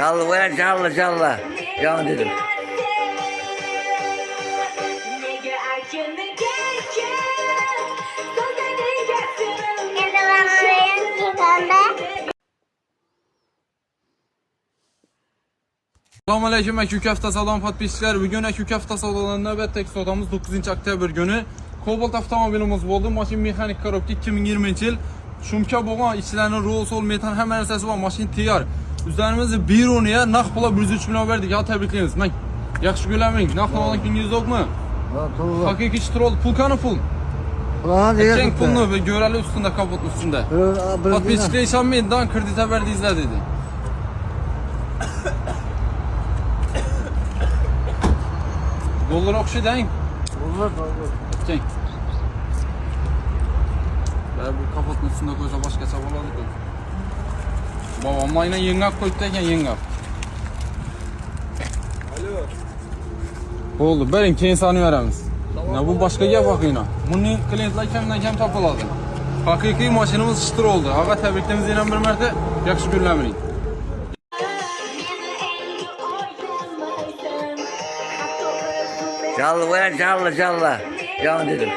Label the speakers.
Speaker 1: Callı ver callı callı. Yan dedim.
Speaker 2: Assalamu alaikum Akük Avtosalon podpisçiler. Bugün Akük Avtosalon'un növbətdəki sodamız 9 oktyabr günü. Cobalt avtomobilimiz oldu. Maşın mexanik korobka 2020 yıl. Şumka boğan, içlerinin Rolls Royce metan hemen sesi var. Maşın tiyar. Üzerimizi bir onuya naq pula 103 milyon verdik. Ya təbrikləyiniz. Mən yaxşı güləməyin. Naq pulalık gününüz yok mu? Hakiki çıtırol. Pulkanı pul. Cenk pulunu ve göreli üstünde, kaput üstünde. Podpisçiler işanmayın. Dan kredite verdi izle dedi. Dolar okşu deyin.
Speaker 1: Olur.
Speaker 2: Cenk. Ben bu kaputun üstünde koysa başka çabaladık. Babamla yine yengap koyduyken yengap. Alo. Oldu. Berin keyin sani veremiz. Ya bu başka gap bakıyla. Bunun klientler kemden kem tapıladı. Hakiki maşinimiz çıtır oldu. Ağa təbrikliyimiz ilə bir mərtə yaxşı günləmirik.
Speaker 1: Callı ver callı callı. Yan dedim.